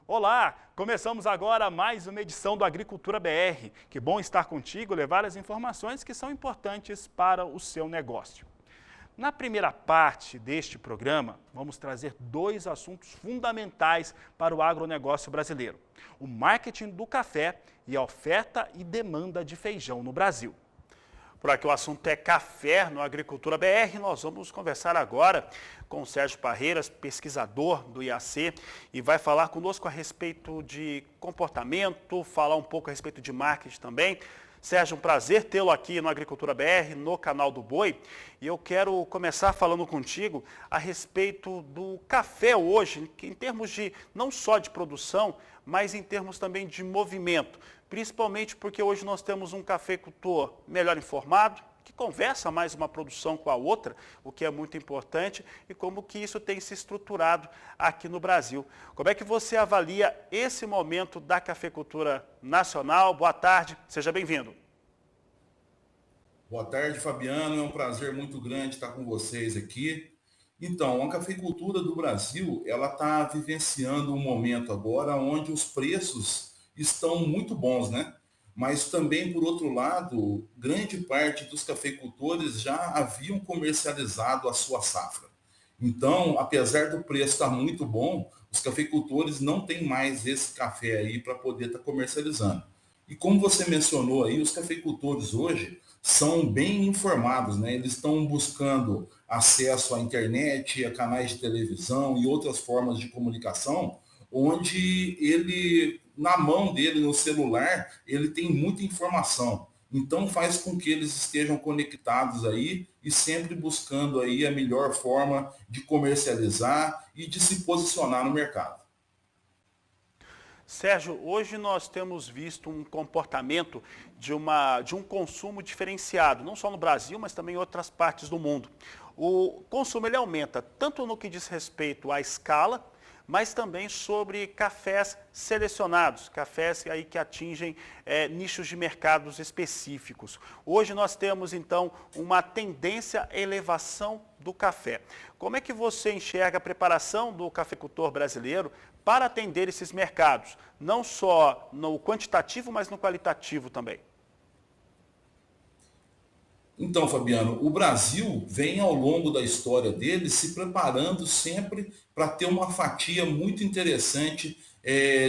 Olá, começamos agora mais uma edição do Agricultura BR. Que bom estar contigo e levar as informações que são importantes para o seu negócio. Na primeira parte deste programa, vamos trazer dois assuntos fundamentais para o agronegócio brasileiro: o marketing do café e a oferta e demanda de feijão no Brasil. Por aqui o assunto é café no Agricultura BR. Nós vamos conversar agora com o Sérgio Parreiras, pesquisador do IAC, e vai falar conosco a respeito de comportamento, falar um pouco a respeito de marketing também. Sérgio, um prazer tê-lo aqui no Agricultura BR, no canal do Boi. E eu quero começar falando contigo a respeito do café hoje, em termos de não só de produção, mas em termos também de movimento. Principalmente porque hoje nós temos um cafeicultor melhor informado, que conversa mais uma produção com a outra, o que é muito importante, e como que isso tem se estruturado aqui no Brasil. Como é que você avalia esse momento da cafeicultura nacional? Boa tarde, seja bem-vindo. Boa tarde, Fabiano. É um prazer muito grande estar com vocês aqui. Então, a cafeicultura do Brasil, ela está vivenciando um momento agora onde os preços estão muito bons, né? Mas também, por outro lado, grande parte dos cafeicultores já haviam comercializado a sua safra. Então, apesar do preço estar muito bom, os cafeicultores não têm mais esse café aí para poder estar comercializando. E como você mencionou aí, os cafeicultores hoje são bem informados, né? Eles estão buscando acesso à internet, a canais de televisão e outras formas de comunicação, onde ele, na mão dele, no celular, ele tem muita informação. Então faz com que eles estejam conectados aí e sempre buscando aí a melhor forma de comercializar e de se posicionar no mercado. Sérgio, hoje nós temos visto um comportamento de um consumo diferenciado, não só no Brasil, mas também em outras partes do mundo. O consumo ele aumenta tanto no que diz respeito à escala, mas também sobre cafés selecionados, cafés aí que atingem nichos de mercados específicos. Hoje nós temos, então, uma tendência à elevação do café. Como é que você enxerga a preparação do cafeicultor brasileiro para atender esses mercados, não só no quantitativo, mas no qualitativo também? Então, Fabiano, o Brasil vem ao longo da história dele se preparando sempre para ter uma fatia muito interessante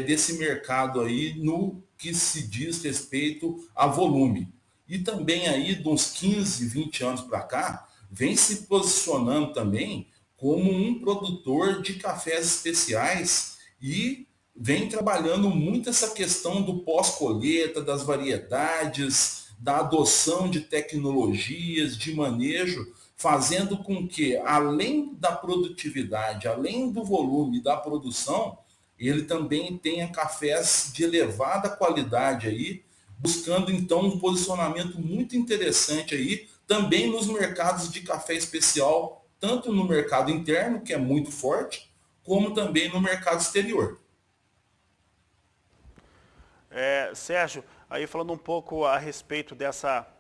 desse mercado aí no que se diz respeito a volume. E também aí, de uns 15, 20 anos para cá, vem se posicionando também como um produtor de cafés especiais e vem trabalhando muito essa questão do pós-colheita, das variedades, da adoção de tecnologias, de manejo, fazendo com que, além da produtividade, além do volume da produção, ele também tenha cafés de elevada qualidade aí, buscando então um posicionamento muito interessante aí, também nos mercados de café especial, tanto no mercado interno, que é muito forte, como também no mercado exterior. Sérgio, aí falando um pouco a respeito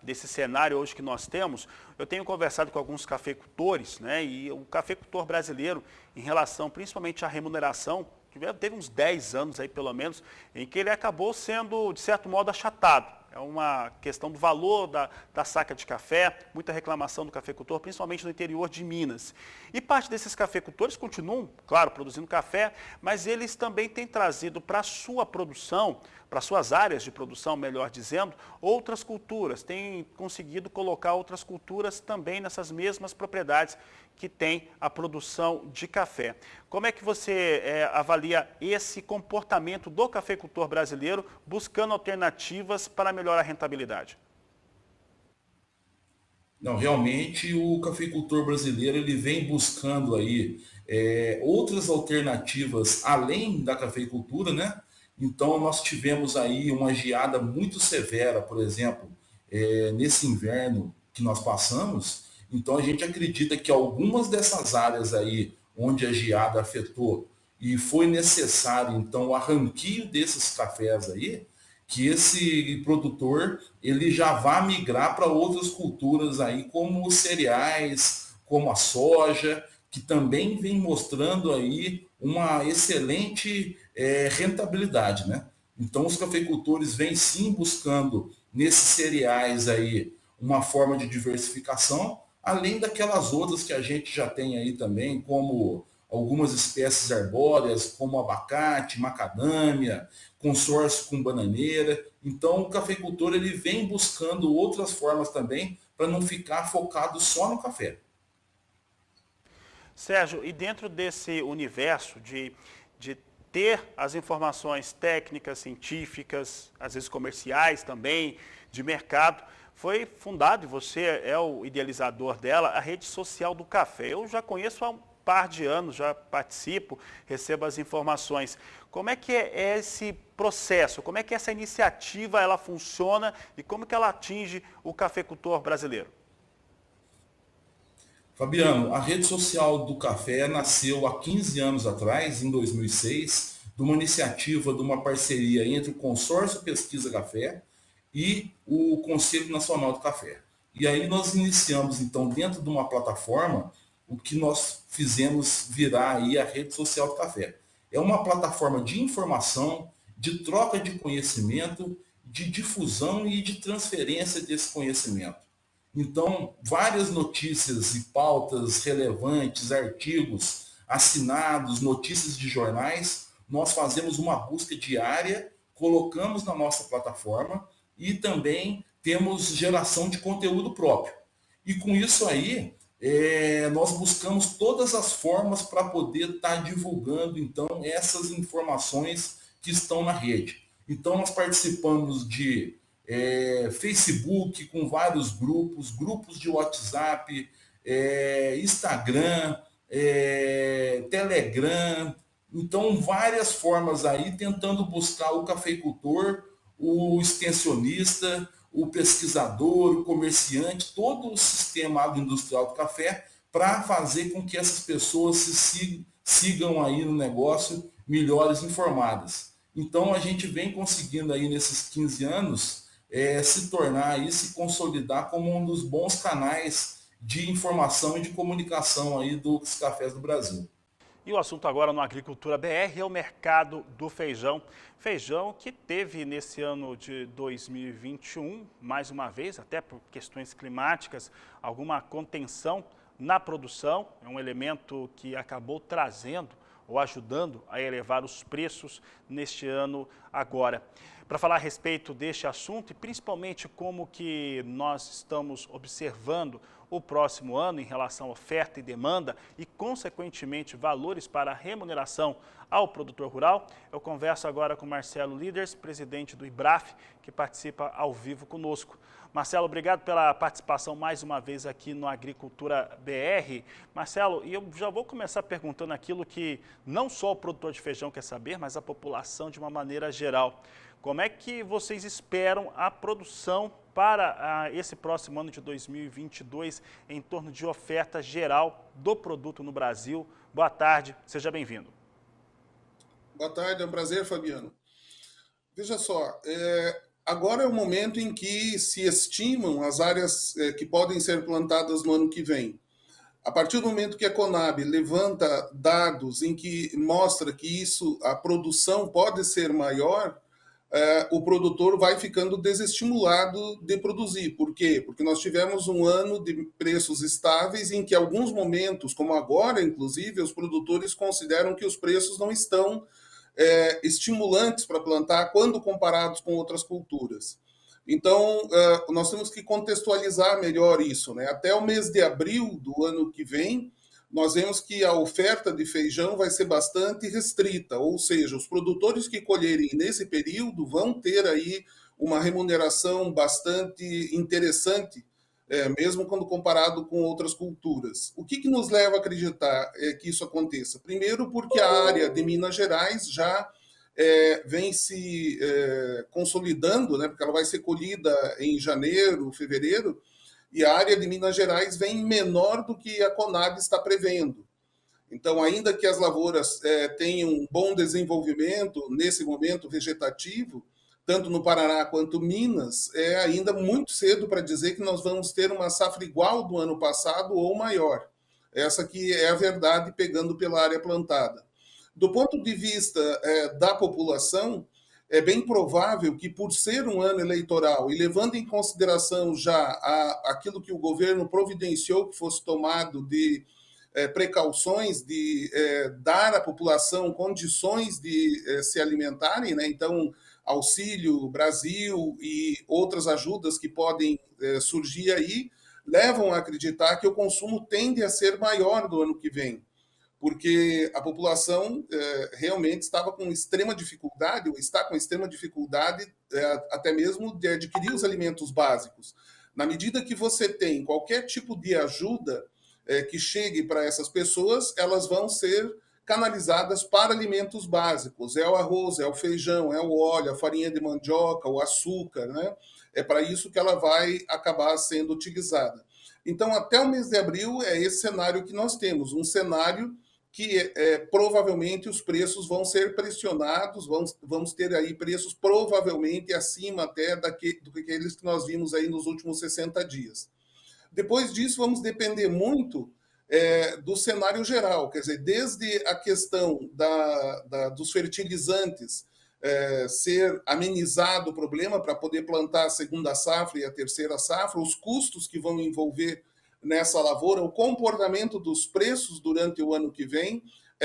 desse cenário hoje que nós temos, eu tenho conversado com alguns cafeicultores, né, e o cafeicultor brasileiro, em relação principalmente à remuneração, teve uns 10 anos aí pelo menos, em que ele acabou sendo, de certo modo, achatado. É uma questão do valor da saca de café, muita reclamação do cafeicultor, principalmente no interior de Minas. E parte desses cafeicultores continuam, claro, produzindo café, mas eles também têm trazido para a sua produção, para suas áreas de produção, melhor dizendo, outras culturas, têm conseguido colocar outras culturas também nessas mesmas propriedades que tem a produção de café. Como é que você avalia esse comportamento do cafeicultor brasileiro buscando alternativas para melhorar a rentabilidade? Não, realmente o cafeicultor brasileiro ele vem buscando aí outras alternativas além da cafeicultura, né? Então nós tivemos aí uma geada muito severa, por exemplo, nesse inverno que nós passamos. Então a gente acredita que algumas dessas áreas aí onde a geada afetou e foi necessário então o arranquio desses cafés aí, que esse produtor ele já vá migrar para outras culturas aí, como os cereais, como a soja, que também vem mostrando aí uma excelente rentabilidade, né? Então os cafeicultores vêm sim buscando nesses cereais aí uma forma de diversificação, além daquelas outras que a gente já tem aí também, como algumas espécies arbóreas, como abacate, macadâmia, consórcio com bananeira. Então o cafeicultor ele vem buscando outras formas também para não ficar focado só no café. Sérgio, e dentro desse universo de ter as informações técnicas, científicas, às vezes comerciais também, de mercado, foi fundado, e você é o idealizador dela, a rede social do café. Eu já conheço há um par de anos, já participo, recebo as informações. Como é que é esse processo? Como é que essa iniciativa ela funciona e como que ela atinge o cafeicultor brasileiro? Fabiano, a rede social do café nasceu há 15 anos atrás, em 2006, de uma iniciativa, de uma parceria entre o Consórcio Pesquisa Café e o Conselho Nacional do Café. E aí nós iniciamos, então, dentro de uma plataforma, o que nós fizemos virar aí a rede social do café. É uma plataforma de informação, de troca de conhecimento, de difusão e de transferência desse conhecimento. Então, várias notícias e pautas relevantes, artigos assinados, notícias de jornais, nós fazemos uma busca diária, colocamos na nossa plataforma e também temos geração de conteúdo próprio. E com isso aí, nós buscamos todas as formas para poder estar divulgando, então, essas informações que estão na rede. Então, nós participamos de Facebook com vários grupos, grupos de WhatsApp, Instagram, Telegram. Então, várias formas aí tentando buscar o cafeicultor, o extensionista, o pesquisador, o comerciante, todo o sistema agroindustrial do café para fazer com que essas pessoas sigam aí no negócio melhores informadas. Então, a gente vem conseguindo aí nesses 15 anos se tornar e se consolidar como um dos bons canais de informação e de comunicação aí dos cafés do Brasil. E o assunto agora no Agricultura BR é o mercado do feijão. Feijão que teve nesse ano de 2021, mais uma vez, até por questões climáticas, alguma contenção na produção. É um elemento que acabou trazendo ou ajudando a elevar os preços neste ano agora. Para falar a respeito deste assunto e principalmente como que nós estamos observando o próximo ano em relação à oferta e demanda e, consequentemente, valores para a remuneração ao produtor rural, eu converso agora com Marcelo Líderes, presidente do IBRAF, que participa ao vivo conosco. Marcelo, obrigado pela participação mais uma vez aqui no Agricultura BR. Marcelo, e eu já vou começar perguntando aquilo que não só o produtor de feijão quer saber, mas a população de uma maneira geral. Como é que vocês esperam a produção para esse próximo ano de 2022 em torno de oferta geral do produto no Brasil? Boa tarde, seja bem-vindo. Boa tarde, é um prazer, Fabiano. Veja só, agora é o momento em que se estimam as áreas que podem ser plantadas no ano que vem. A partir do momento que a Conab levanta dados em que mostra que a produção pode ser maior, o produtor vai ficando desestimulado de produzir. Por quê? Porque nós tivemos um ano de preços estáveis em que, em alguns momentos, como agora, inclusive, os produtores consideram que os preços não estão estimulantes para plantar quando comparados com outras culturas. Então, nós temos que contextualizar melhor isso, né? Até o mês de abril do ano que vem, nós vemos que a oferta de feijão vai ser bastante restrita, ou seja, os produtores que colherem nesse período vão ter aí uma remuneração bastante interessante, mesmo quando comparado com outras culturas. O que nos leva a acreditar que isso aconteça? Primeiro, porque a área de Minas Gerais já vem se consolidando, né, porque ela vai ser colhida em janeiro, fevereiro, e a área de Minas Gerais vem menor do que a Conab está prevendo. Então, ainda que as lavouras tenham um bom desenvolvimento nesse momento vegetativo, tanto no Paraná quanto Minas, é ainda muito cedo para dizer que nós vamos ter uma safra igual do ano passado ou maior. Essa que é a verdade, pegando pela área plantada. Do ponto de vista da população, é bem provável que, por ser um ano eleitoral e levando em consideração já aquilo que o governo providenciou que fosse tomado de precauções de dar à população condições de se alimentarem, né? Então, Auxílio Brasil e outras ajudas que podem surgir aí, levam a acreditar que o consumo tende a ser maior do ano que vem, porque a população realmente estava com extrema dificuldade, ou está com extrema dificuldade até mesmo de adquirir os alimentos básicos. Na medida que você tem qualquer tipo de ajuda que chegue para essas pessoas, elas vão ser canalizadas para alimentos básicos. É o arroz, é o feijão, é o óleo, a farinha de mandioca, o açúcar, né? É para isso que ela vai acabar sendo utilizada. Então, até o mês de abril, é esse cenário que nós temos, um cenário que provavelmente os preços vão ser pressionados, vamos ter aí preços provavelmente acima até daqueles que nós vimos aí nos últimos 60 dias. Depois disso, vamos depender muito do cenário geral, quer dizer, desde a questão dos fertilizantes ser amenizado o problema para poder plantar a segunda safra e a terceira safra, os custos que vão envolver nessa lavoura, o comportamento dos preços durante o ano que vem,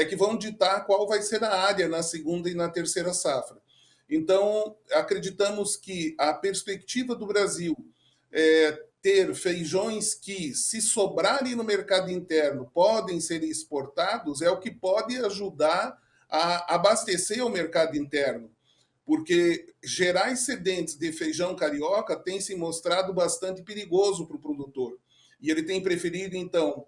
que vão ditar qual vai ser a área na segunda e na terceira safra. Então, acreditamos que a perspectiva do Brasil ter feijões que, se sobrarem no mercado interno, podem ser exportados, é o que pode ajudar a abastecer o mercado interno, porque gerar excedentes de feijão carioca tem se mostrado bastante perigoso para o produtor. E ele tem preferido, então,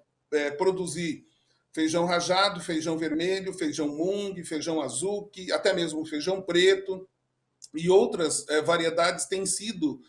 produzir feijão rajado, feijão vermelho, feijão mung, feijão azuki, até mesmo feijão preto, e outras variedades têm sido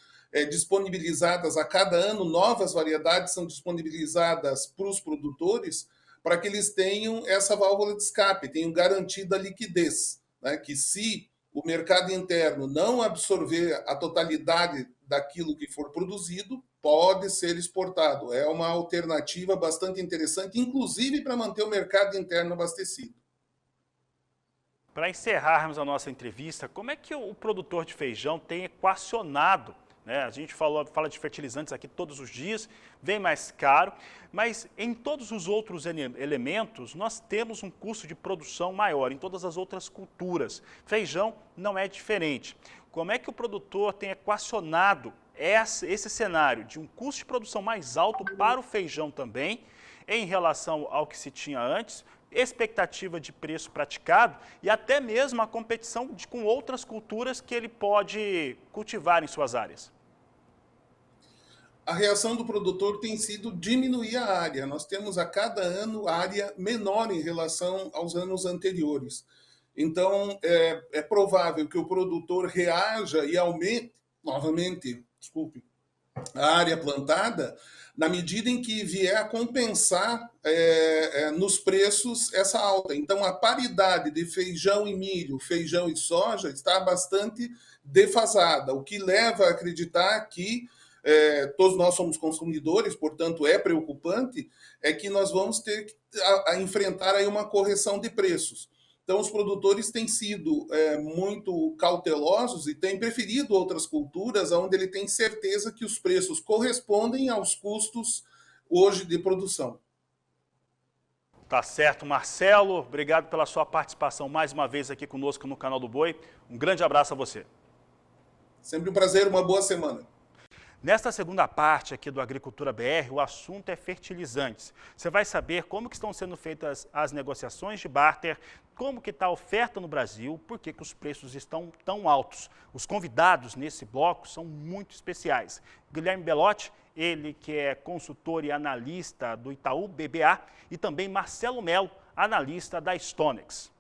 disponibilizadas a cada ano, novas variedades são disponibilizadas para os produtores, para que eles tenham essa válvula de escape, tenham garantida a liquidez, né? Que se o mercado interno não absorver a totalidade daquilo que for produzido, pode ser exportado. É uma alternativa bastante interessante, inclusive para manter o mercado interno abastecido. Para encerrarmos a nossa entrevista, como é que o produtor de feijão tem equacionado, né? A gente fala de fertilizantes aqui todos os dias, vem mais caro, mas em todos os outros elementos nós temos um custo de produção maior, em todas as outras culturas. Feijão não é diferente. Como é que o produtor tem equacionado esse cenário de um custo de produção mais alto para o feijão também, em relação ao que se tinha antes, expectativa de preço praticado e até mesmo a competição com outras culturas que ele pode cultivar em suas áreas? A reação do produtor tem sido diminuir a área. Nós temos a cada ano área menor em relação aos anos anteriores. Então, é provável que o produtor reaja e aumente novamente, a área plantada, na medida em que vier a compensar nos preços essa alta. Então, a paridade de feijão e milho, feijão e soja está bastante defasada, o que leva a acreditar que todos nós somos consumidores, portanto é preocupante, é que nós vamos ter a enfrentar aí uma correção de preços. Então, os produtores têm sido muito cautelosos e têm preferido outras culturas onde ele tem certeza que os preços correspondem aos custos hoje de produção. Tá certo, Marcelo. Obrigado pela sua participação mais uma vez aqui conosco no Canal do Boi. Um grande abraço a você. Sempre um prazer, uma boa semana. Nesta segunda parte aqui do Agricultura BR, o assunto é fertilizantes. Você vai saber como que estão sendo feitas as negociações de barter, como que está a oferta no Brasil, por que os preços estão tão altos. Os convidados nesse bloco são muito especiais. Guilherme Belotti, ele que é consultor e analista do Itaú BBA, e também Marcelo Melo, analista da Stonex.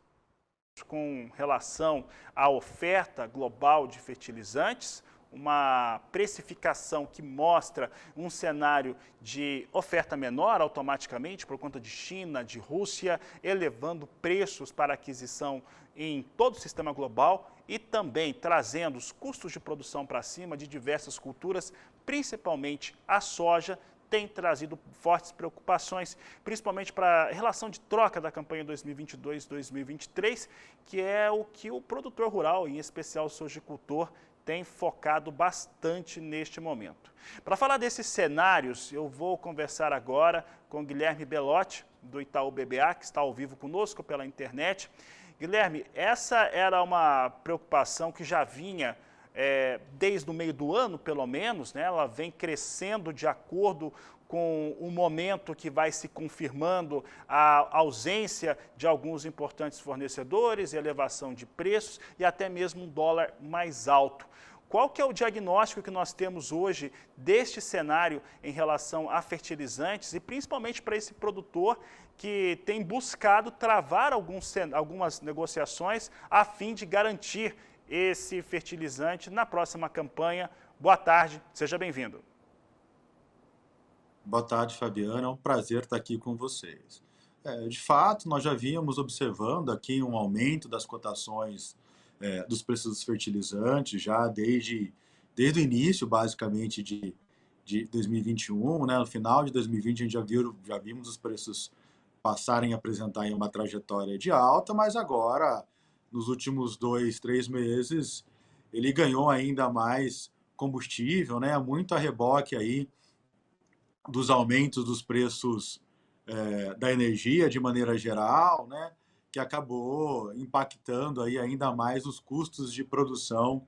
Com relação à oferta global de fertilizantes, uma precificação que mostra um cenário de oferta menor automaticamente por conta de China, de Rússia, elevando preços para aquisição em todo o sistema global e também trazendo os custos de produção para cima de diversas culturas, principalmente a soja, tem trazido fortes preocupações, principalmente para a relação de troca da campanha 2022-2023, que é o que o produtor rural, em especial o sojicultor, tem focado bastante neste momento. Para falar desses cenários, eu vou conversar agora com Guilherme Belotti, do Itaú BBA, que está ao vivo conosco pela internet. Guilherme, essa era uma preocupação que já vinha desde o meio do ano, pelo menos, né? Ela vem crescendo de acordo com o momento que vai se confirmando a ausência de alguns importantes fornecedores, elevação de preços e até mesmo um dólar mais alto. Qual que é o diagnóstico que nós temos hoje deste cenário em relação a fertilizantes e principalmente para esse produtor que tem buscado travar algumas negociações a fim de garantir esse fertilizante na próxima campanha? Boa tarde, seja bem-vindo. Boa tarde, Fabiano. É um prazer estar aqui com vocês. De fato, nós já vínhamos observando aqui um aumento das cotações dos preços dos fertilizantes já desde o início, basicamente, de 2021, né? No final de 2020, a gente já vimos os preços passarem a apresentar uma trajetória de alta, mas agora, nos últimos 2, 3 meses, ele ganhou ainda mais combustível, né? Muito a reboque aí dos aumentos dos preços da energia de maneira geral, né? Que acabou impactando aí ainda mais os custos de produção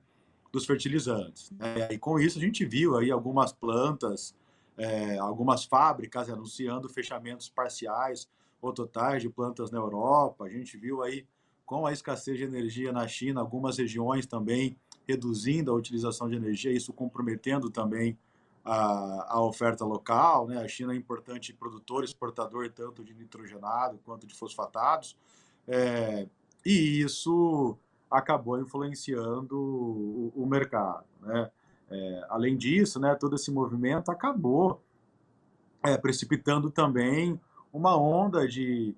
dos fertilizantes, né? E com isso a gente viu aí algumas plantas, algumas fábricas anunciando fechamentos parciais ou totais de plantas na Europa. A gente viu aí com a escassez de energia na China, algumas regiões também reduzindo a utilização de energia, isso comprometendo também a oferta local, né? A China é importante produtor, exportador tanto de nitrogenado quanto de fosfatados, e isso acabou influenciando o mercado, né? Além disso, né, todo esse movimento acabou precipitando também uma onda de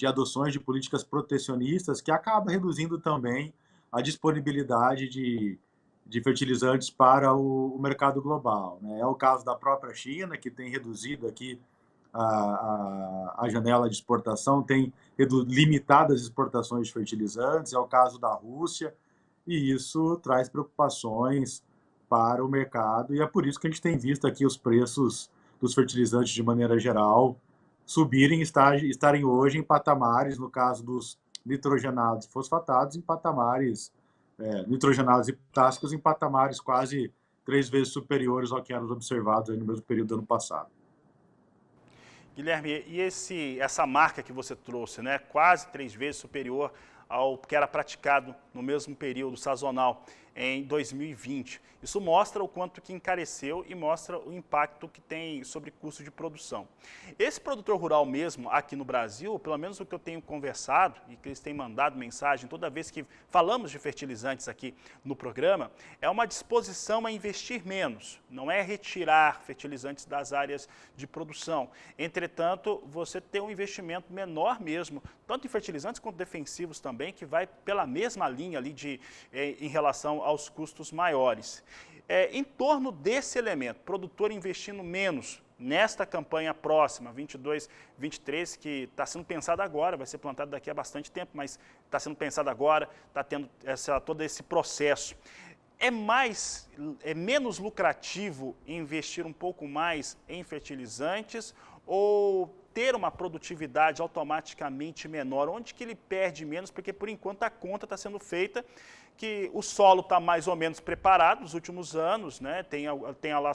adoções de políticas protecionistas que acaba reduzindo também a disponibilidade de fertilizantes para o mercado global, né? É o caso da própria China, que tem reduzido aqui a janela de exportação, tem limitado as exportações de fertilizantes, é o caso da Rússia, e isso traz preocupações para o mercado, e é por isso que a gente tem visto aqui os preços dos fertilizantes de maneira geral subirem, estarem hoje em patamares, no caso dos nitrogenados e fosfatados, em patamares nitrogenados e potássicos em patamares quase 3 vezes superiores ao que eram observados aí no mesmo período do ano passado. Guilherme, e essa marca que você trouxe, né, quase 3 vezes superior ao que era praticado no mesmo período sazonal em 2020. Isso mostra o quanto que encareceu e mostra o impacto que tem sobre custo de produção. Esse produtor rural mesmo, aqui no Brasil, pelo menos o que eu tenho conversado e que eles têm mandado mensagem toda vez que falamos de fertilizantes aqui no programa, é uma disposição a investir menos, não é retirar fertilizantes das áreas de produção. Entretanto, você tem um investimento menor mesmo, tanto em fertilizantes quanto defensivos também, que vai pela mesma linha ali em relação aos custos maiores. Em torno desse elemento, produtor investindo menos nesta campanha próxima, 22-23, que está sendo pensada agora, vai ser plantado daqui a bastante tempo, mas está sendo pensado agora, está tendo todo esse processo. É menos lucrativo investir um pouco mais em fertilizantes ou ter uma produtividade automaticamente menor? Onde que ele perde menos? Porque, por enquanto, a conta está sendo feita que o solo está mais ou menos preparado nos últimos anos, né? tem lá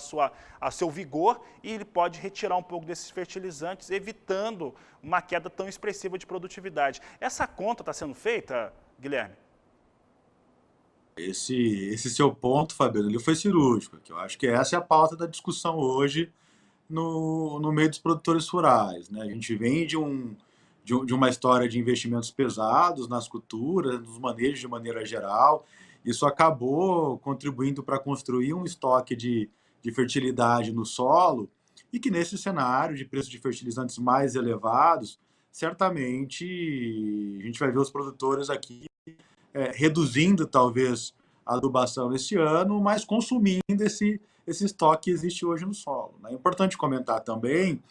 seu vigor, e ele pode retirar um pouco desses fertilizantes, evitando uma queda tão expressiva de produtividade. Essa conta está sendo feita, Guilherme? Esse seu ponto, Fabiano, ele foi cirúrgico. Eu acho que essa é a pauta da discussão hoje no meio dos produtores rurais, né? A gente vem de uma história de investimentos pesados nas culturas, nos manejos de maneira geral. Isso acabou contribuindo para construir um estoque de fertilidade no solo e que nesse cenário de preços de fertilizantes mais elevados, certamente a gente vai ver os produtores aqui reduzindo talvez adubação esse ano, mas consumindo esse estoque que existe hoje no solo, né? É importante comentar também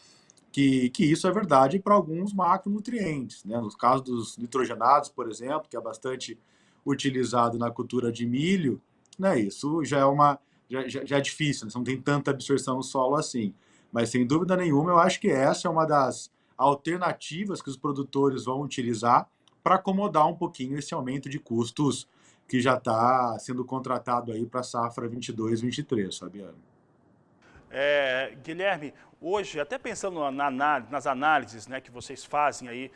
que isso é verdade para alguns macronutrientes, né? No caso dos nitrogenados, por exemplo, que é bastante utilizado na cultura de milho, né? Isso já é já é difícil, né? Você não tem tanta absorção no solo assim. Mas, sem dúvida nenhuma, eu acho que essa é uma das alternativas que os produtores vão utilizar para acomodar um pouquinho esse aumento de custos que já está sendo contratado aí para a safra 22-23, Fabiano. Guilherme, hoje, até pensando nas análises, né, que vocês fazem aí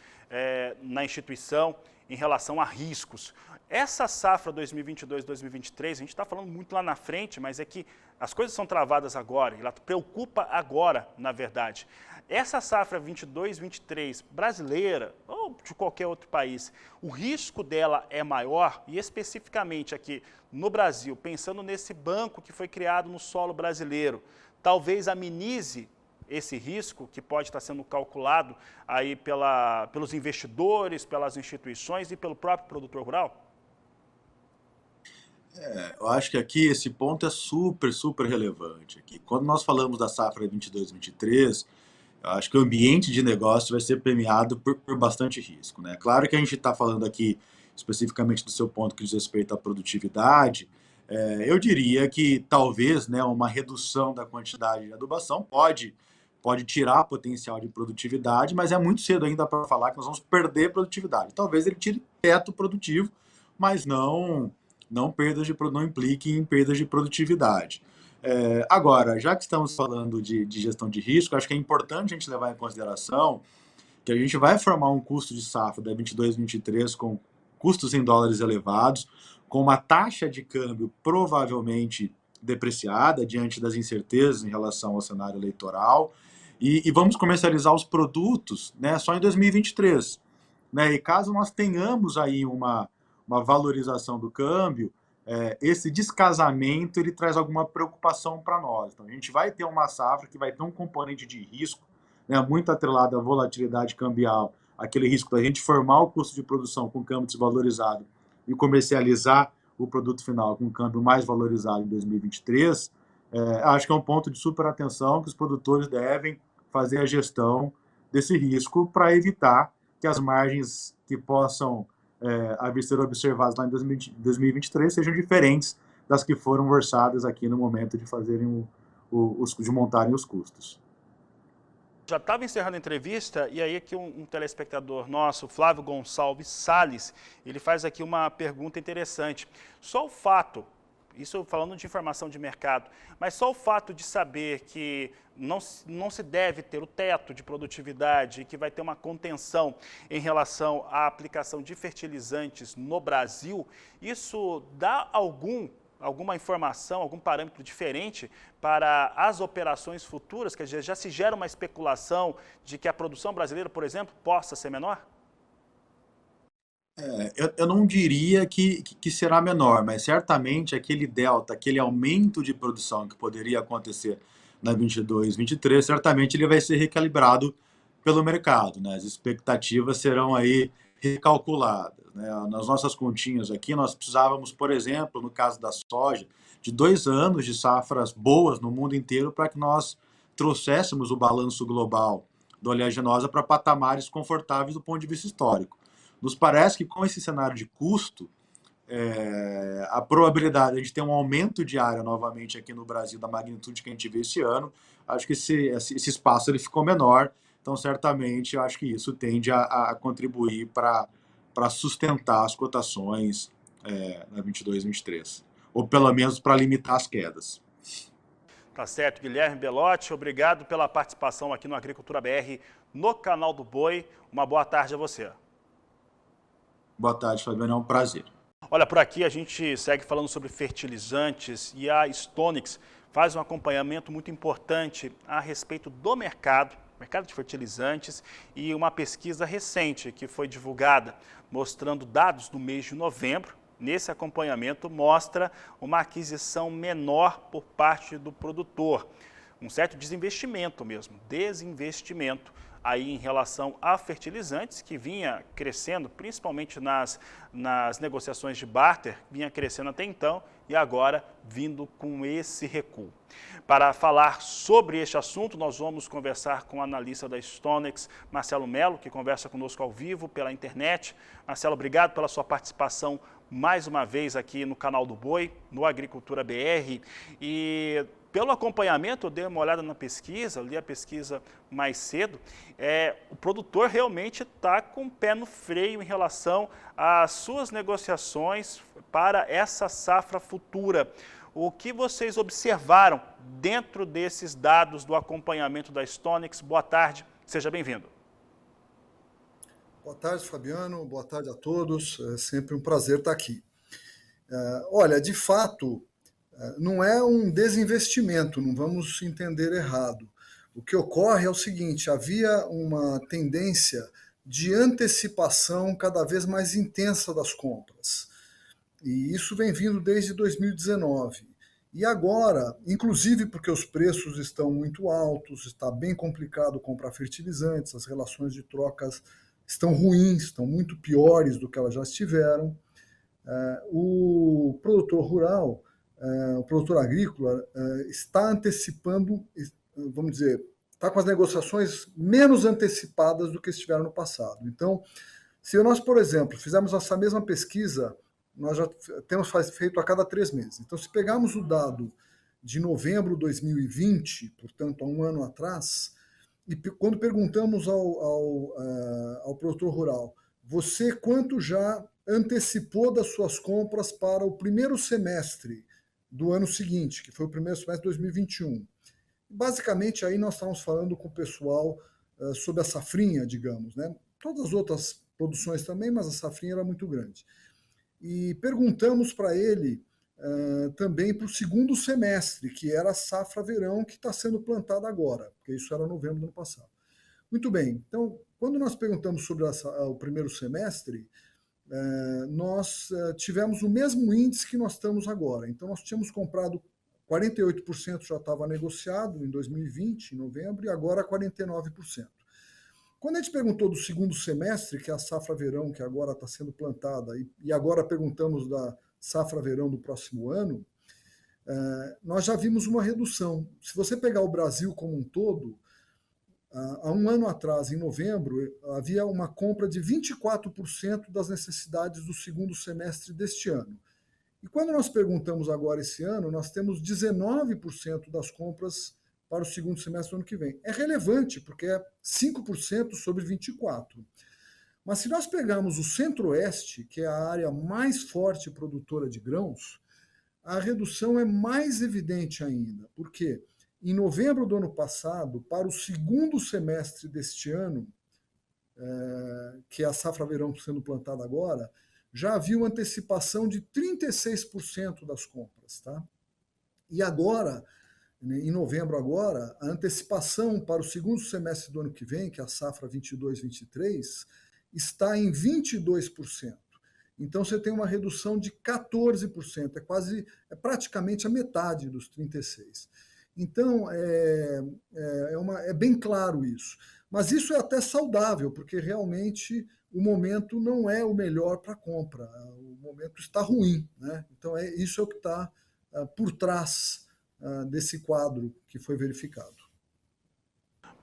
na instituição em relação a riscos, essa safra 2022-2023, a gente está falando muito lá na frente, mas é que as coisas são travadas agora, e ela preocupa agora, na verdade. Essa safra 22-23 brasileira, ou de qualquer outro país, o risco dela é maior, e especificamente aqui no Brasil, pensando nesse banco que foi criado no solo brasileiro, talvez amenize esse risco que pode estar sendo calculado aí pelos investidores, pelas instituições e pelo próprio produtor rural? Eu acho que aqui esse ponto é super, super relevante. Aqui. Quando nós falamos da safra 22-23, eu acho que o ambiente de negócio vai ser premiado por bastante risco, né? Claro que a gente está falando aqui especificamente do seu ponto que diz respeito à produtividade. Eu diria que talvez, né, uma redução da quantidade de adubação pode tirar potencial de produtividade, mas é muito cedo ainda para falar que nós vamos perder produtividade. Talvez ele tire teto produtivo, mas não implique em perdas de produtividade. Agora, já que estamos falando de gestão de risco, acho que é importante a gente levar em consideração que a gente vai formar um custo de safra da 22-23 com custos em dólares elevados, com uma taxa de câmbio provavelmente depreciada diante das incertezas em relação ao cenário eleitoral, e vamos comercializar os produtos, né, só em 2023. Né? E caso nós tenhamos aí uma valorização do câmbio, esse descasamento ele traz alguma preocupação para nós. Então, a gente vai ter uma safra que vai ter um componente de risco, né, muito atrelado à volatilidade cambial, aquele risco da gente formar o custo de produção com câmbio desvalorizado e comercializar o produto final com câmbio mais valorizado em 2023, acho que é um ponto de super atenção que os produtores devem fazer a gestão desse risco para evitar que as margens que possam a ser observadas lá em 2023 sejam diferentes das que foram orçadas aqui no momento de fazerem de montarem os custos. Já estava encerrando a entrevista e aí aqui um telespectador nosso, Flávio Gonçalves Salles, ele faz aqui uma pergunta interessante. Só o fato, isso falando de informação de mercado, mas só o fato de saber que não se deve ter o teto de produtividade e que vai ter uma contenção em relação à aplicação de fertilizantes no Brasil, isso dá alguma informação, algum parâmetro diferente para as operações futuras? Quer dizer, já se gera uma especulação de que a produção brasileira, por exemplo, possa ser menor? Eu não diria que será menor, mas certamente aquele delta, aquele aumento de produção que poderia acontecer na 22-23, certamente ele vai ser recalibrado pelo mercado, né? As expectativas serão aí recalculadas, né? Nas nossas continhas aqui, nós precisávamos, por exemplo, no caso da soja, de 2 anos de safras boas no mundo inteiro para que nós trouxéssemos o balanço global da oleaginosa para patamares confortáveis do ponto de vista histórico. Nos parece que com esse cenário de custo, a probabilidade de a gente ter um aumento de área novamente aqui no Brasil da magnitude que a gente vê esse ano, acho que esse espaço ele ficou menor, então certamente eu acho que isso tende a contribuir para sustentar as cotações na 22-23, ou pelo menos para limitar as quedas. Tá certo, Guilherme Belotti, obrigado pela participação aqui no Agricultura BR, no canal do Boi. Uma boa tarde a você. Boa tarde, Fabiano, é um prazer. Olha, por aqui a gente segue falando sobre fertilizantes e a Stonix faz um acompanhamento muito importante a respeito do mercado de fertilizantes e uma pesquisa recente que foi divulgada mostrando dados do mês de novembro. Nesse acompanhamento mostra uma aquisição menor por parte do produtor, um certo desinvestimento mesmo, aí em relação a fertilizantes, que vinha crescendo, principalmente nas negociações de barter, vinha crescendo até então e agora vindo com esse recuo. Para falar sobre este assunto, nós vamos conversar com o analista da StoneX, Marcelo Mello, que conversa conosco ao vivo pela internet. Marcelo, obrigado pela sua participação mais uma vez aqui no canal do Boi, no Agricultura BR. E pelo acompanhamento, eu dei uma olhada na pesquisa, li a pesquisa mais cedo, o produtor realmente está com o pé no freio em relação às suas negociações para essa safra futura. O que vocês observaram dentro desses dados do acompanhamento da StoneX? Boa tarde, seja bem-vindo. Boa tarde, Fabiano. Boa tarde a todos. É sempre um prazer estar aqui. Olha, de fato, não é um desinvestimento, não vamos entender errado. O que ocorre é o seguinte, havia uma tendência de antecipação cada vez mais intensa das compras. E isso vem vindo desde 2019. E agora, inclusive porque os preços estão muito altos, está bem complicado comprar fertilizantes, as relações de trocas estão ruins, estão muito piores do que elas já estiveram. O produtor rural, o produtor agrícola, está antecipando, vamos dizer, está com as negociações menos antecipadas do que estiveram no passado. Então, se nós, por exemplo, fizermos essa mesma pesquisa, nós já temos feito a cada 3 meses. Então, se pegarmos o dado de novembro de 2020, portanto, há um ano atrás, e quando perguntamos ao produtor rural, você quanto já antecipou das suas compras para o primeiro semestre do ano seguinte, que foi o primeiro semestre de 2021? Basicamente, aí nós estávamos falando com o pessoal sobre a safrinha, digamos, né? Todas as outras produções também, mas a safrinha era muito grande. E perguntamos para ele também para o segundo semestre, que era a safra-verão que está sendo plantada agora, porque isso era novembro do ano passado. Muito bem, então, quando nós perguntamos sobre o primeiro semestre, nós tivemos o mesmo índice que nós estamos agora. Então, nós tínhamos comprado 48% já estava negociado em 2020, em novembro, e agora 49%. Quando a gente perguntou do segundo semestre, que é a safra-verão que agora está sendo plantada, e agora perguntamos da safra-verão do próximo ano, nós já vimos uma redução. Se você pegar o Brasil como um todo, há um ano atrás, em novembro, havia uma compra de 24% das necessidades do segundo semestre deste ano. E quando nós perguntamos agora esse ano, nós temos 19% das compras para o segundo semestre do ano que vem. É relevante, porque é 5% sobre 24%. Mas se nós pegarmos o Centro-Oeste, que é a área mais forte produtora de grãos, a redução é mais evidente ainda. Por quê? Em novembro do ano passado, para o segundo semestre deste ano, que é a safra-verão sendo plantada agora, já havia uma antecipação de 36% das compras. Tá? E agora, em novembro agora, a antecipação para o segundo semestre do ano que vem, que é a safra 22-23, está em 22%. Então você tem uma redução de 14%, é praticamente a metade dos 36%. Então é bem claro isso. Mas isso é até saudável, porque realmente o momento não é o melhor para a compra, o momento está ruim, né? Então isso é o que está por trás desse quadro que foi verificado.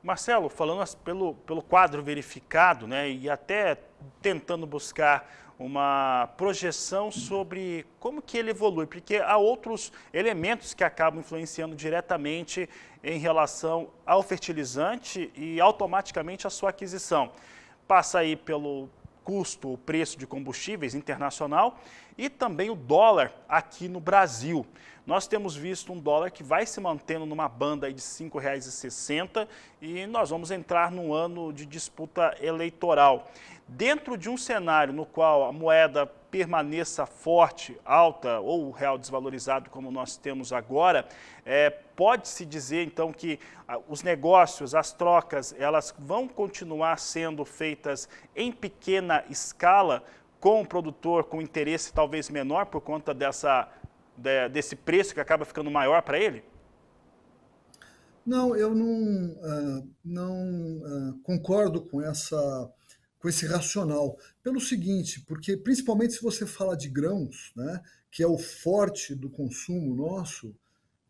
Marcelo, falando pelo quadro verificado, né, e até tentando buscar uma projeção sobre como que ele evolui, porque há outros elementos que acabam influenciando diretamente em relação ao fertilizante e automaticamente a sua aquisição. Passa aí pelo custo, o preço de combustíveis internacional e também o dólar aqui no Brasil. Nós temos visto um dólar que vai se mantendo numa banda aí de R$ 5,60 e nós vamos entrar num ano de disputa eleitoral. Dentro de um cenário no qual a moeda permaneça forte, alta ou o real desvalorizado como nós temos agora, pode-se dizer então que os negócios, as trocas, elas vão continuar sendo feitas em pequena escala com o produtor com interesse talvez menor por conta desse preço que acaba ficando maior para ele? Não, eu concordo com esse racional. Pelo seguinte, porque principalmente se você fala de grãos, né, que é o forte do consumo nosso,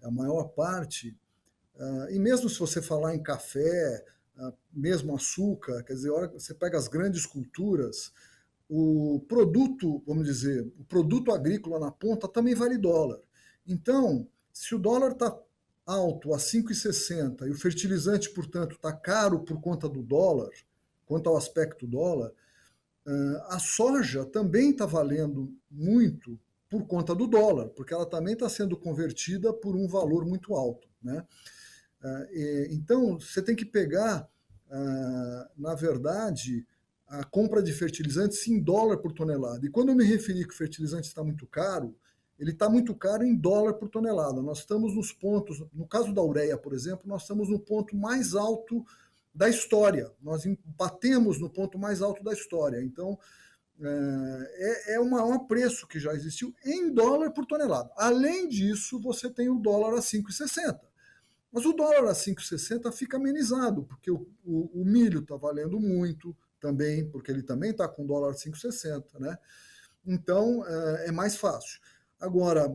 a maior parte, e mesmo se você falar em café, mesmo açúcar, quer dizer, a hora que você pega as grandes culturas, o produto, vamos dizer, o produto agrícola na ponta também vale dólar. Então, se o dólar está alto a 5,60 e o fertilizante, portanto, está caro por conta do dólar, quanto ao aspecto dólar, a soja também está valendo muito por conta do dólar, porque ela também está sendo convertida por um valor muito alto, né? Então, você tem que pegar, na verdade, a compra de fertilizantes em dólar por tonelada. E quando eu me referi que o fertilizante está muito caro, ele está muito caro em dólar por tonelada. Nós estamos nos pontos, no caso da ureia, por exemplo, nós estamos no ponto mais alto da história. Nós batemos no ponto mais alto da história. Então, é o maior preço que já existiu em dólar por tonelada. Além disso, você tem o dólar a 5,60. Mas o dólar a 5,60 fica amenizado, porque o milho está valendo muito também, porque ele também está com dólar a 5,60, né? Então, é mais fácil. Agora,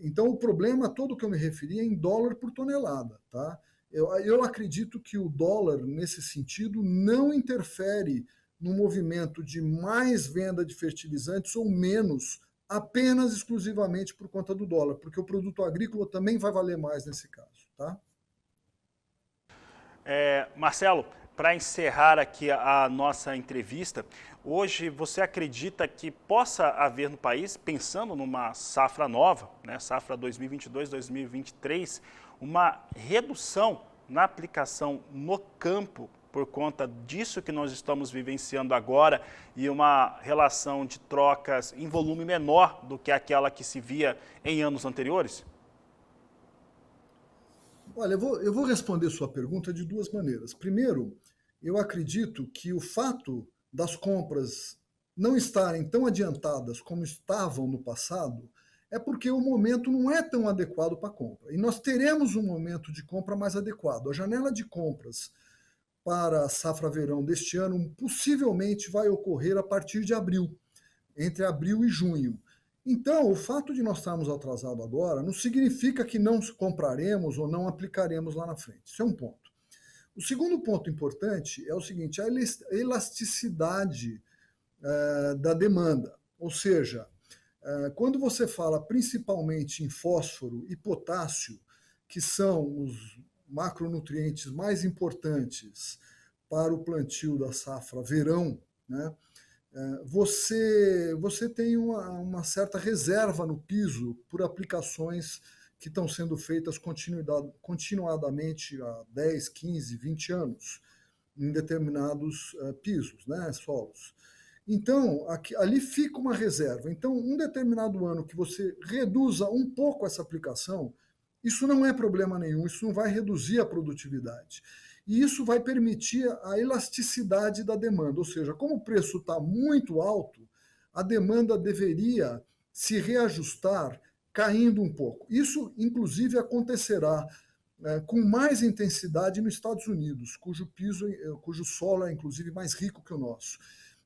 então o problema todo que eu me referi é em dólar por tonelada, tá? Eu acredito que o dólar, nesse sentido, não interfere no movimento de mais venda de fertilizantes ou menos, apenas exclusivamente por conta do dólar, porque o produto agrícola também vai valer mais nesse caso, tá? Marcelo, para encerrar aqui a nossa entrevista, hoje você acredita que possa haver no país, pensando numa safra nova, né, safra 2022-2023, uma redução na aplicação no campo por conta disso que nós estamos vivenciando agora e uma relação de trocas em volume menor do que aquela que se via em anos anteriores? Olha, eu vou responder sua pergunta de duas maneiras. Primeiro, eu acredito que o fato das compras não estarem tão adiantadas como estavam no passado é porque o momento não é tão adequado para a compra. E nós teremos um momento de compra mais adequado. A janela de compras para a safra-verão deste ano possivelmente vai ocorrer a partir de abril, entre abril e junho. Então, o fato de nós estarmos atrasados agora não significa que não compraremos ou não aplicaremos lá na frente. Isso é um ponto. O segundo ponto importante é o seguinte, a elasticidade da demanda. Ou seja, quando você fala principalmente em fósforo e potássio, que são os macronutrientes mais importantes para o plantio da safra verão, né, você tem uma certa reserva no piso por aplicações que estão sendo feitas continuadamente há 10, 15, 20 anos em determinados pisos, né, solos. Então, ali fica uma reserva. Então, um determinado ano que você reduza um pouco essa aplicação, isso não é problema nenhum, isso não vai reduzir a produtividade. E isso vai permitir a elasticidade da demanda, ou seja, como o preço está muito alto, a demanda deveria se reajustar caindo um pouco. Isso, inclusive, acontecerá com mais intensidade nos Estados Unidos, cujo solo é, inclusive, mais rico que o nosso.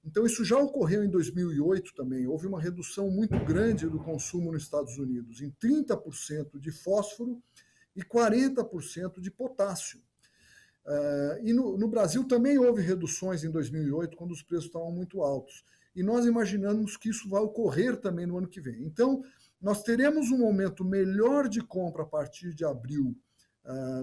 Então, isso já ocorreu em 2008 também. Houve uma redução muito grande do consumo nos Estados Unidos, em 30% de fósforo e 40% de potássio. E no Brasil também houve reduções em 2008, quando os preços estavam muito altos. E nós imaginamos que isso vai ocorrer também no ano que vem. Então, nós teremos um momento melhor de compra a partir de abril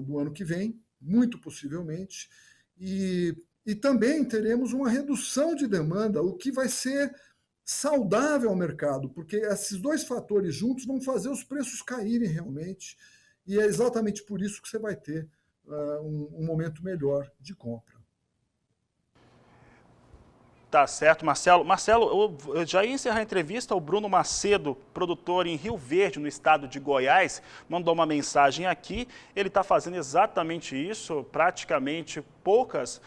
do ano que vem, muito possivelmente, e também teremos uma redução de demanda, o que vai ser saudável ao mercado, porque esses dois fatores juntos vão fazer os preços caírem realmente, e é exatamente por isso que você vai ter um momento melhor de compra. Tá certo, Marcelo. Marcelo, eu já ia encerrar a entrevista. O Bruno Macedo, produtor em Rio Verde, no estado de Goiás, mandou uma mensagem aqui. Ele está fazendo exatamente isso, praticamente poucas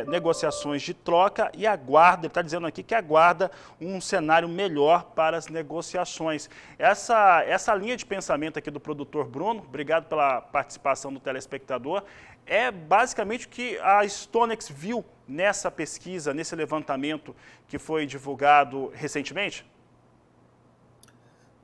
negociações de troca e aguarda, ele está dizendo aqui que aguarda um cenário melhor para as negociações. Essa linha de pensamento aqui do produtor Bruno, obrigado pela participação do telespectador, é basicamente o que a StoneX viu nessa pesquisa, nesse levantamento que foi divulgado recentemente?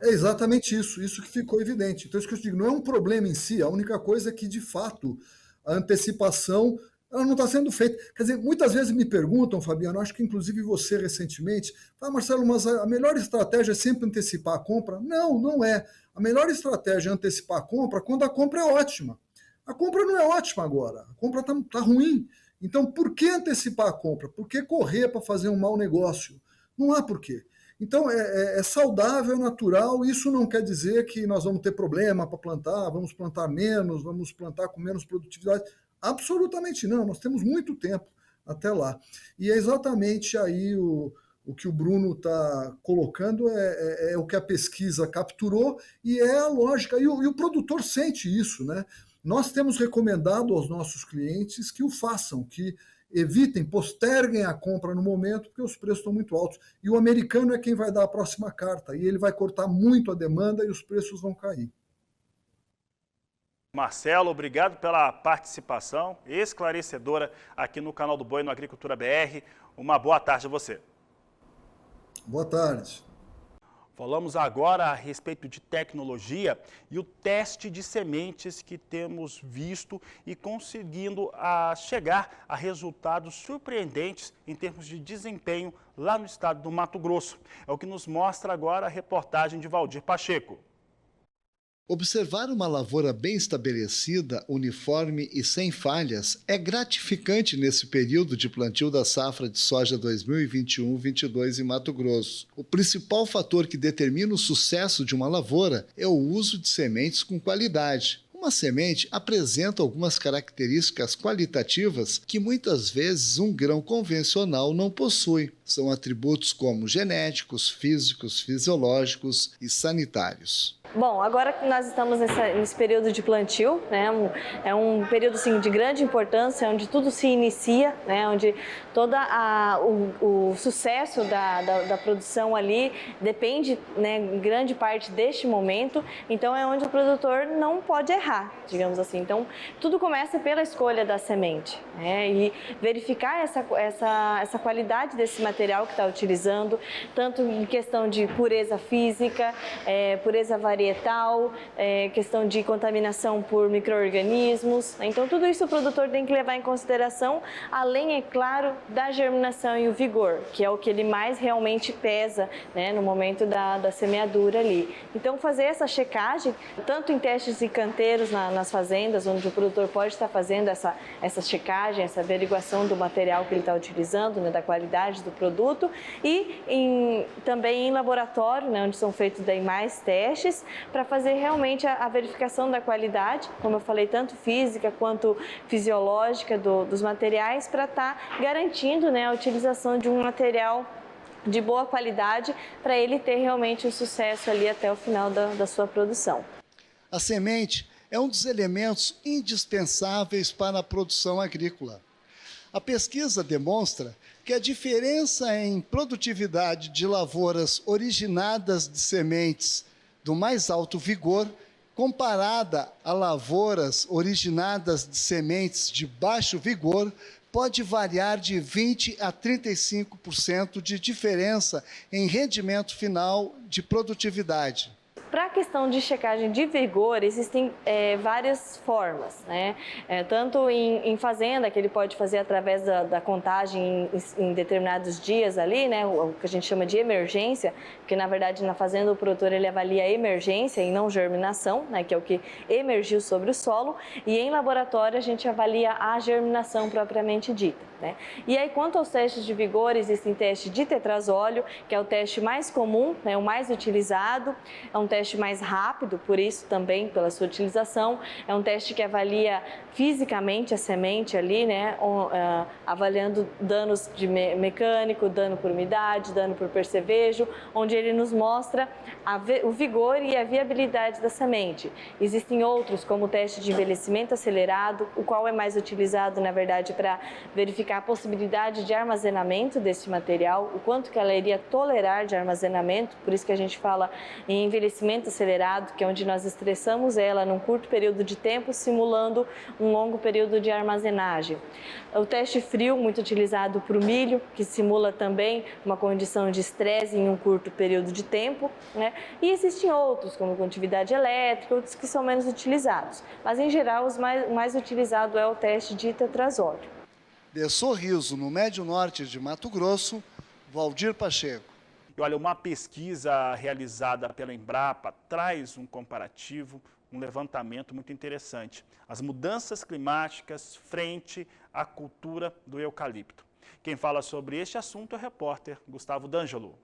É exatamente isso que ficou evidente. Então, isso que eu digo, não é um problema em si, a única coisa é que, de fato, a antecipação ela não está sendo feita. Quer dizer, muitas vezes me perguntam, Fabiano, acho que inclusive você recentemente, Marcelo, mas a melhor estratégia é sempre antecipar a compra? Não, não é. A melhor estratégia é antecipar a compra quando a compra é ótima. A compra não é ótima agora, a compra está ruim. Então, por que antecipar a compra? Por que correr para fazer um mau negócio? Não há porquê. Então, é saudável, é natural. Isso não quer dizer que nós vamos ter problema para plantar, vamos plantar menos, vamos plantar com menos produtividade. Absolutamente não, nós temos muito tempo até lá. E é exatamente aí o que o Bruno está colocando, é o que a pesquisa capturou e é a lógica. E o produtor sente isso, né? Nós temos recomendado aos nossos clientes que o façam, que evitem, posterguem a compra no momento, porque os preços estão muito altos. E o americano é quem vai dar a próxima carta, e ele vai cortar muito a demanda e os preços vão cair. Marcelo, obrigado pela participação esclarecedora aqui no canal do Boi, no Agricultura BR. Uma boa tarde a você. Boa tarde. Falamos agora a respeito de tecnologia e o teste de sementes que temos visto e conseguindo chegar a resultados surpreendentes em termos de desempenho lá no estado do Mato Grosso. É o que nos mostra agora a reportagem de Valdir Pacheco. Observar uma lavoura bem estabelecida, uniforme e sem falhas é gratificante nesse período de plantio da safra de soja 2021-22 em Mato Grosso. O principal fator que determina o sucesso de uma lavoura é o uso de sementes com qualidade. Uma semente apresenta algumas características qualitativas que muitas vezes um grão convencional não possui. São atributos como genéticos, físicos, fisiológicos e sanitários. Bom, agora que nós estamos nesse período de plantio, né, é um período assim, de grande importância, onde tudo se inicia, né, onde todo o sucesso da produção ali depende, né, em grande parte deste momento, então é onde o produtor não pode errar, digamos assim. Então, tudo começa pela escolha da semente, né, e verificar essa qualidade desse material que está utilizando, tanto em questão de pureza física, pureza varietal, questão de contaminação por micro-organismos. Então, tudo isso o produtor tem que levar em consideração, além, é claro, da germinação e o vigor, que é o que ele mais realmente pesa, né, no momento da semeadura ali. Então, fazer essa checagem, tanto em testes de canteiros nas fazendas, onde o produtor pode estar fazendo essa checagem, essa averiguação do material que ele está utilizando, né, da qualidade do produto, e também em laboratório, né, onde são feitos daí mais testes, para fazer realmente a verificação da qualidade, como eu falei, tanto física quanto fisiológica dos materiais, para estar garantindo, né, a utilização de um material de boa qualidade para ele ter realmente o sucesso ali até o final da sua produção. A semente é um dos elementos indispensáveis para a produção agrícola. A pesquisa demonstra que a diferença em produtividade de lavouras originadas de sementes do mais alto vigor, comparada a lavouras originadas de sementes de baixo vigor, pode variar de 20% a 35% de diferença em rendimento final de produtividade. Para a questão de checagem de vigor, existem várias formas, né? Tanto em fazenda, que ele pode fazer através da contagem em determinados dias ali, né? O que a gente chama de emergência, porque na verdade na fazenda o produtor ele avalia a emergência e não germinação, né? Que é o que emergiu sobre o solo, e em laboratório a gente avalia a germinação propriamente dita, né? E aí, quanto aos testes de vigor, existem testes de tetrazóleo, que é o teste mais comum, né? O mais utilizado, é um teste teste mais rápido, por isso também, pela sua utilização. É um teste que avalia fisicamente a semente ali, né? Avaliando danos de mecânico, dano por umidade, dano por percevejo, onde ele nos mostra o vigor e a viabilidade da semente. Existem outros, como o teste de envelhecimento acelerado, o qual é mais utilizado, na verdade, para verificar a possibilidade de armazenamento desse material, o quanto que ela iria tolerar de armazenamento, por isso que a gente fala em envelhecimento acelerado, que é onde nós estressamos ela num curto período de tempo, simulando um longo período de armazenagem. O teste frio, muito utilizado para o milho, que simula também uma condição de estresse em um curto período de tempo, né? E existem outros, como condutividade elétrica, outros que são menos utilizados. Mas, em geral, o mais utilizado é o teste de tetrazódio. De Sorriso, no Médio Norte de Mato Grosso, Valdir Pacheco. E olha, uma pesquisa realizada pela Embrapa traz um comparativo, um levantamento muito interessante. As mudanças climáticas frente à cultura do eucalipto. Quem fala sobre este assunto é o repórter Gustavo D'Angelo.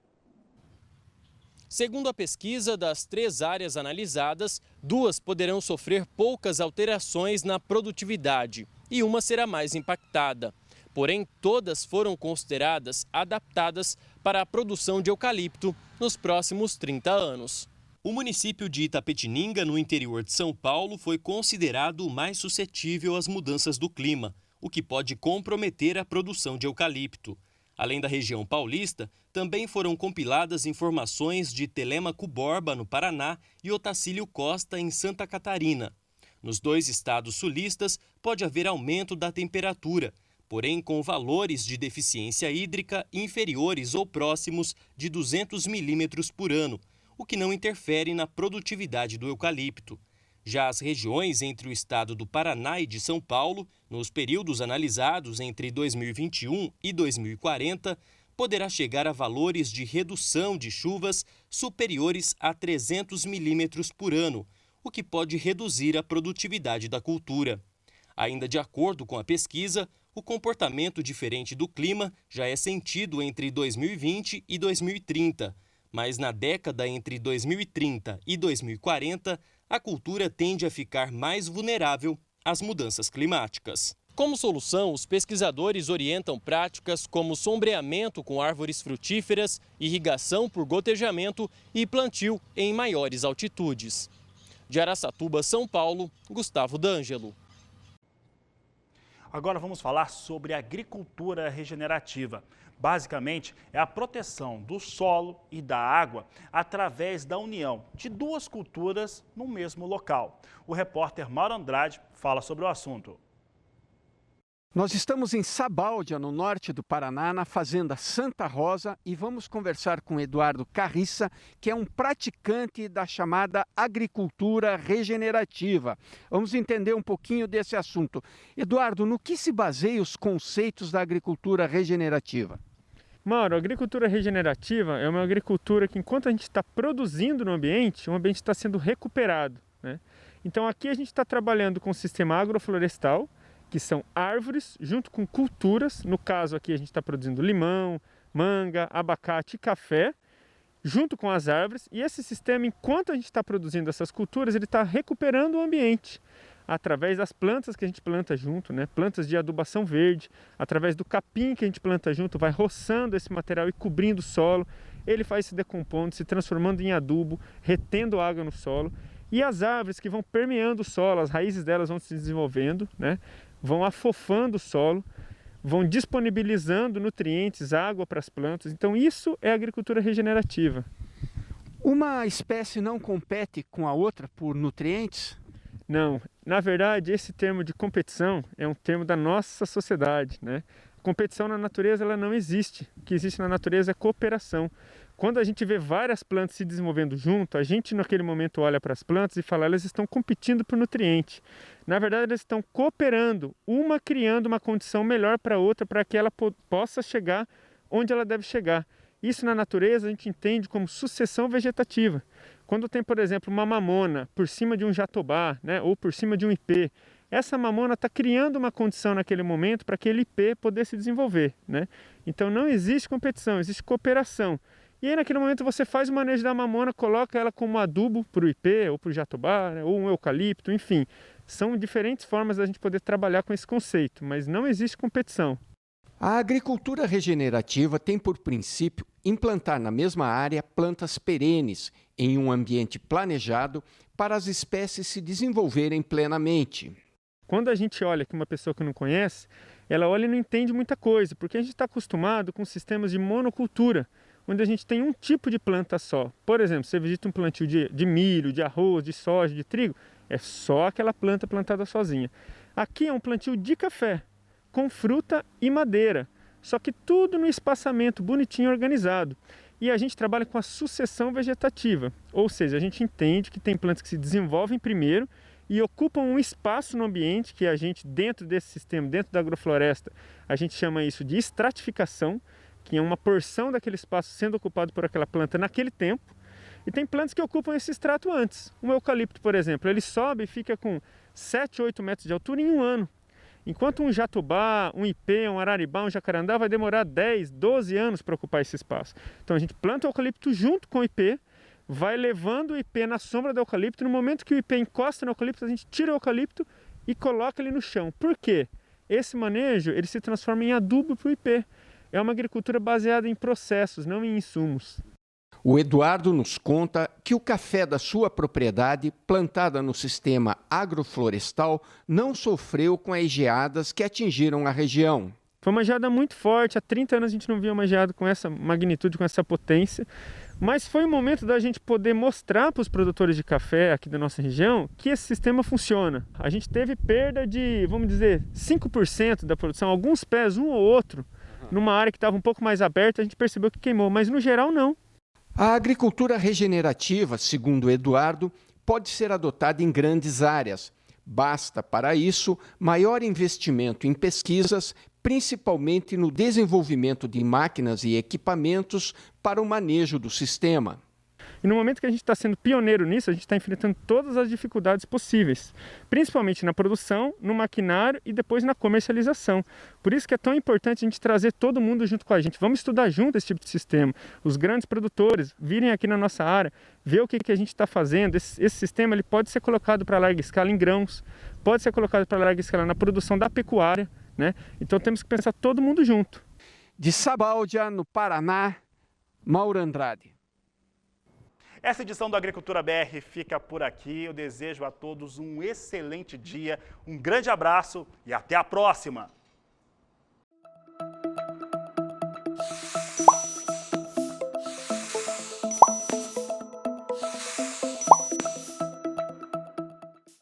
Segundo a pesquisa, das 3 áreas analisadas, 2 poderão sofrer poucas alterações na produtividade e uma será mais impactada. Porém, todas foram consideradas adaptadas para a produção de eucalipto nos próximos 30 anos. O município de Itapetininga, no interior de São Paulo, foi considerado o mais suscetível às mudanças do clima, o que pode comprometer a produção de eucalipto. Além da região paulista, também foram compiladas informações de Telêmaco Borba, no Paraná, e Otacílio Costa, em Santa Catarina. Nos 2 estados sulistas, pode haver aumento da temperatura, porém com valores de deficiência hídrica inferiores ou próximos de 200 milímetros por ano, o que não interfere na produtividade do eucalipto. Já as regiões entre o estado do Paraná e de São Paulo, nos períodos analisados entre 2021 e 2040, poderá chegar a valores de redução de chuvas superiores a 300 milímetros por ano, o que pode reduzir a produtividade da cultura. Ainda de acordo com a pesquisa, o comportamento diferente do clima já é sentido entre 2020 e 2030, mas na década entre 2030 e 2040, a cultura tende a ficar mais vulnerável às mudanças climáticas. Como solução, os pesquisadores orientam práticas como sombreamento com árvores frutíferas, irrigação por gotejamento e plantio em maiores altitudes. De Araçatuba, São Paulo, Gustavo D'Angelo. Agora vamos falar sobre agricultura regenerativa. Basicamente, é a proteção do solo e da água através da união de 2 culturas no mesmo local. O repórter Mauro Andrade fala sobre o assunto. Nós estamos em Sabáudia, no norte do Paraná, na fazenda Santa Rosa, e vamos conversar com Eduardo Carriça, que é um praticante da chamada agricultura regenerativa. Vamos entender um pouquinho desse assunto. Eduardo, no que se baseiam os conceitos da agricultura regenerativa? Mauro, a agricultura regenerativa é uma agricultura que, enquanto a gente está produzindo no ambiente, o ambiente está sendo recuperado, né? Então aqui a gente está trabalhando com o sistema agroflorestal, que são árvores junto com culturas. No caso aqui a gente está produzindo limão, manga, abacate e café, junto com as árvores. E esse sistema, enquanto a gente está produzindo essas culturas, ele está recuperando o ambiente através das plantas que a gente planta junto, né? Plantas de adubação verde, através do capim que a gente planta junto, vai roçando esse material e cobrindo o solo. Ele vai se decompondo, se transformando em adubo, retendo água no solo. E as árvores que vão permeando o solo, as raízes delas vão se desenvolvendo, né? Vão afofando o solo, vão disponibilizando nutrientes, água para as plantas. Então isso é agricultura regenerativa. Uma espécie não compete com a outra por nutrientes? Não, na verdade esse termo de competição é um termo da nossa sociedade, né? Competição na natureza ela não existe, o que existe na natureza é cooperação. Quando a gente vê várias plantas se desenvolvendo junto, a gente naquele momento olha para as plantas e fala, elas estão competindo por nutriente. Na verdade, elas estão cooperando, uma criando uma condição melhor para a outra, para que ela possa chegar onde ela deve chegar. Isso na natureza a gente entende como sucessão vegetativa. Quando tem, por exemplo, uma mamona por cima de um jatobá, né, ou por cima de um ipê, essa mamona está criando uma condição naquele momento para aquele ipê poder se desenvolver, né? Então não existe competição, existe cooperação. E aí naquele momento você faz o manejo da mamona, coloca ela como adubo para o ipê ou para o jatobá, né, ou um eucalipto, enfim. São diferentes formas da gente poder trabalhar com esse conceito, mas não existe competição. A agricultura regenerativa tem por princípio implantar na mesma área plantas perenes em um ambiente planejado para as espécies se desenvolverem plenamente. Quando a gente olha que uma pessoa que não conhece, ela olha e não entende muita coisa, porque a gente está acostumado com sistemas de monocultura, onde a gente tem um tipo de planta só. Por exemplo, você visita um plantio de milho, de arroz, de soja, de trigo, é só aquela planta plantada sozinha. Aqui é um plantio de café, com fruta e madeira, só que tudo no espaçamento bonitinho organizado. E a gente trabalha com a sucessão vegetativa, ou seja, a gente entende que tem plantas que se desenvolvem primeiro e ocupam um espaço no ambiente que a gente, dentro desse sistema, dentro da agrofloresta, a gente chama isso de estratificação, que é uma porção daquele espaço sendo ocupado por aquela planta naquele tempo. E tem plantas que ocupam esse estrato antes. Um eucalipto, por exemplo, ele sobe e fica com 7, 8 metros de altura em um ano. Enquanto um jatobá, um ipê, um araribá, um jacarandá vai demorar 10, 12 anos para ocupar esse espaço. Então a gente planta o eucalipto junto com o ipê, vai levando o ipê na sombra do eucalipto. No momento que o ipê encosta no eucalipto, a gente tira o eucalipto e coloca ele no chão. Por quê? Esse manejo ele se transforma em adubo para o ipê. É uma agricultura baseada em processos, não em insumos. O Eduardo nos conta que o café da sua propriedade, plantada no sistema agroflorestal, não sofreu com as geadas que atingiram a região. Foi uma geada muito forte, há 30 anos a gente não via uma geada com essa magnitude, com essa potência, mas foi o momento da gente poder mostrar para os produtores de café aqui da nossa região que esse sistema funciona. A gente teve perda de, vamos dizer, 5% da produção, alguns pés, um ou outro, numa área que estava um pouco mais aberta, a gente percebeu que queimou, mas no geral não. A agricultura regenerativa, segundo Eduardo, pode ser adotada em grandes áreas. Basta, para isso, maior investimento em pesquisas, principalmente no desenvolvimento de máquinas e equipamentos para o manejo do sistema. E no momento que a gente está sendo pioneiro nisso, a gente está enfrentando todas as dificuldades possíveis, principalmente na produção, no maquinário e depois na comercialização. Por isso que é tão importante a gente trazer todo mundo junto com a gente. Vamos estudar junto esse tipo de sistema. Os grandes produtores virem aqui na nossa área, ver o que a gente está fazendo. Esse sistema ele pode ser colocado para larga escala em grãos, pode ser colocado para larga escala na produção da pecuária, né? Então temos que pensar todo mundo junto. De Sabáudia, no Paraná, Mauro Andrade. Essa edição do Agricultura BR fica por aqui. Eu desejo a todos um excelente dia, um grande abraço e até a próxima!